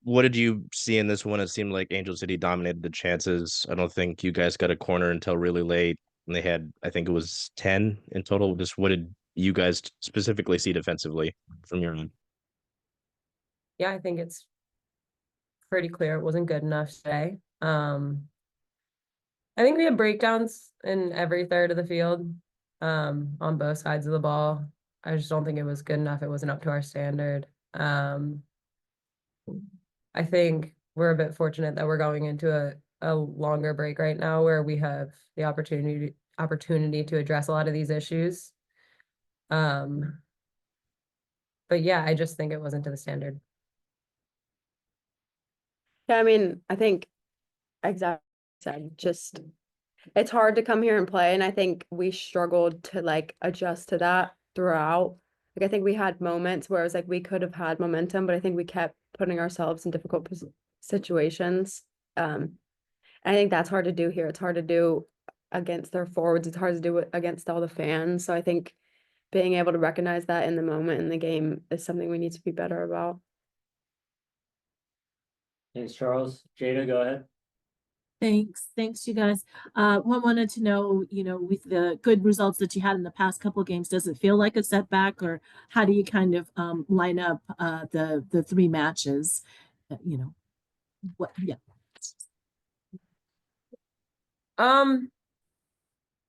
what did you see in this one? It seemed like Angel City dominated the chances. I don't think you guys got a corner until really late, and they had, I think it was 10 in total. Just what did you guys specifically see defensively from your end? Yeah, I think it's pretty clear it wasn't good enough today. I think we had breakdowns in every third of the field, on both sides of the ball. I just don't think it was good enough. It wasn't up to our standard. I think we're a bit fortunate that we're going into a longer break right now where we have the opportunity to address a lot of these issues. Um, but yeah, I just think it wasn't to the standard. Yeah, I mean, I think exactly said, just it's hard to come here and play, and I think we struggled to like adjust to that throughout. Like I think we had moments where it was like we could have had momentum, but I think we kept putting ourselves in difficult situations. And I think that's hard to do here. It's hard to do against their forwards. It's hard to do it against all the fans. So I think being able to recognize that in the moment in the game is something we need to be better about. Thanks, Charles. Jada, go ahead. Thanks, you guys. Wanted to know, with the good results that you had in the past couple of games, does it feel like a setback, or how do you kind of line up the three matches? What? Yeah. Um,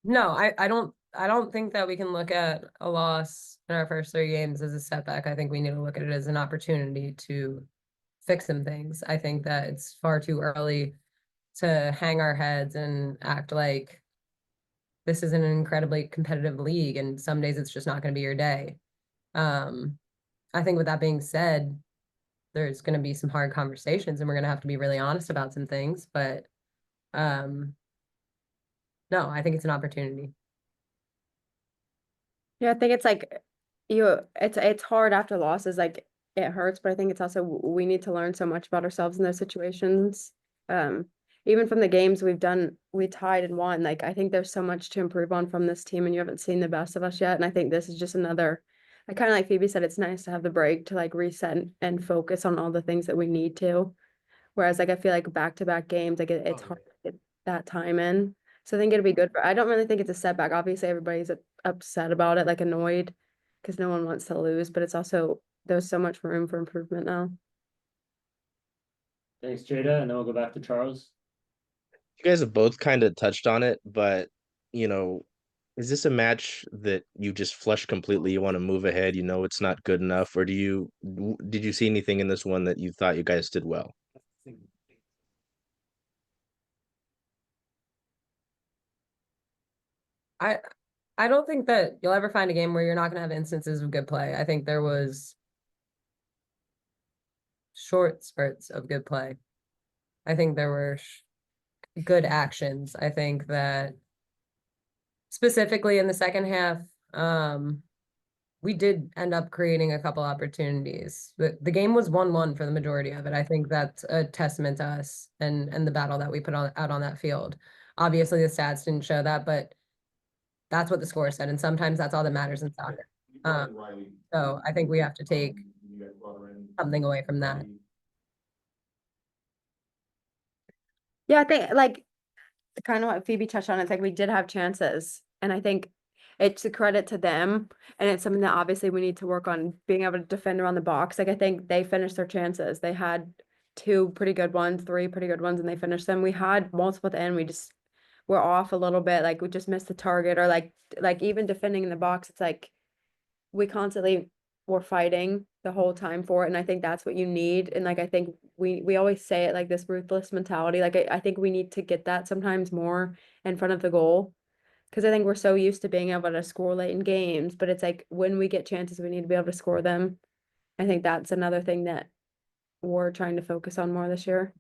no, I don't think that we can look at a loss in our first three games as a setback. I think we need to look at it as an opportunity to fix some things. I think that it's far too early to hang our heads and act like this is an incredibly competitive league and some days it's just not going to be your day. Um, I think with that being said, there's going to be some hard conversations and we're going to have to be really honest about some things, but um, no, I think it's an opportunity. Yeah, I think it's like it's hard after losses, like it hurts, but I think it's also we need to learn so much about ourselves in those situations. Um, Even from the games we've done, we tied and won. Like I think there's so much to improve on from this team, and you haven't seen the best of us yet. And I think this is just another. I kind of like Phoebe said, it's nice to have the break to like reset and focus on all the things that we need to. Whereas like I feel like back to back games, like it's hard to get that time in. So I think it'll be good for. I don't really think it's a setback. Obviously, everybody's upset about it, like annoyed, because no one wants to lose. But it's also there's so much room for improvement now. Thanks, Jada, and then we'll go back to Charles. You guys have both kind of touched on it, but you know, is this a match that you just flush completely? You want to move ahead, it's not good enough, or did you see anything in this one that you thought you guys did well? I I don't think that you'll ever find a game where you're not going to have instances of good play. I think there was short spurts of good play. I think there were good actions. I think that specifically in the second half, we did end up creating a couple opportunities. The game was 1-1 for the majority of it. I think that's a testament to us and the battle that we put out on that field. Obviously, the stats didn't show that, but that's what the score said, and sometimes that's all that matters in soccer. So I think we have to take something away from that. Yeah, I think like kind of what Phoebe touched on. It's like we did have chances, and I think it's a credit to them, and it's something that obviously we need to work on being able to defend around the box. Like I think they finished their chances. They had two pretty good ones, three pretty good ones, and they finished them. We had multiple at the end. We just were off a little bit. Like we just missed the target, or like even defending in the box. It's like we constantly were fighting the whole time for it, and I think that's what you need. And like I think we always say it like this ruthless mentality. Like I think we need to get that sometimes more in front of the goal, because I think we're so used to being able to score late in games, but it's like when we get chances, we need to be able to score them. I think that's another thing that we're trying to focus on more this year.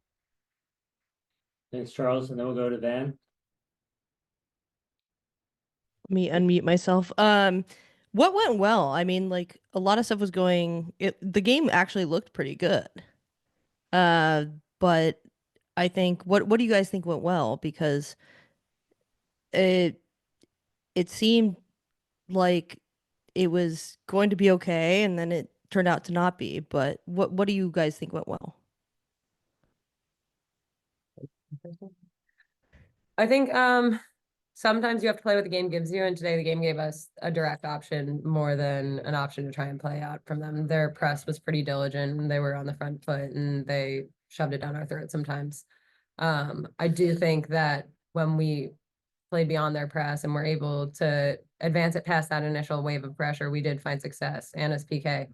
Thanks, Charles, and then we'll go to Van. Me unmute myself. What went well? I mean, like a lot of stuff was the game actually looked pretty good. Uh, but I think what do you guys think went well? Because it it seemed like it was going to be okay, and then it turned out to not be. But what do you guys think went well? I think sometimes you have to play what the game gives you, and today the game gave us a direct option more than an option to try and play out from them. Their press was pretty diligent and they were on the front foot and they shoved it down our throat sometimes. I do think that when we played beyond their press and were able to advance it past that initial wave of pressure, we did find success. Anna's PK.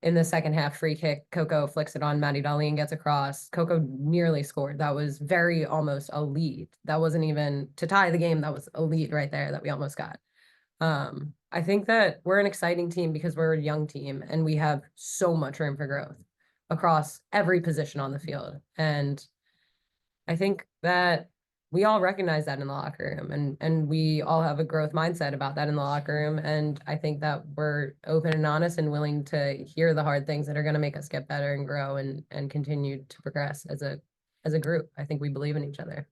In the second half, free kick, Coco flicks it on Maddie Darlene, gets across. Coco nearly scored. That was very almost a lead. That wasn't even to tie the game. That was a lead right there that we almost got. I think that we're an exciting team because we're a young team and we have so much room for growth across every position on the field. And I think that we all recognize that in the locker room, and we all have a growth mindset about that in the locker room. And I think that we're open and honest and willing to hear the hard things that are going to make us get better and grow and continue to progress as a group. I think we believe in each other.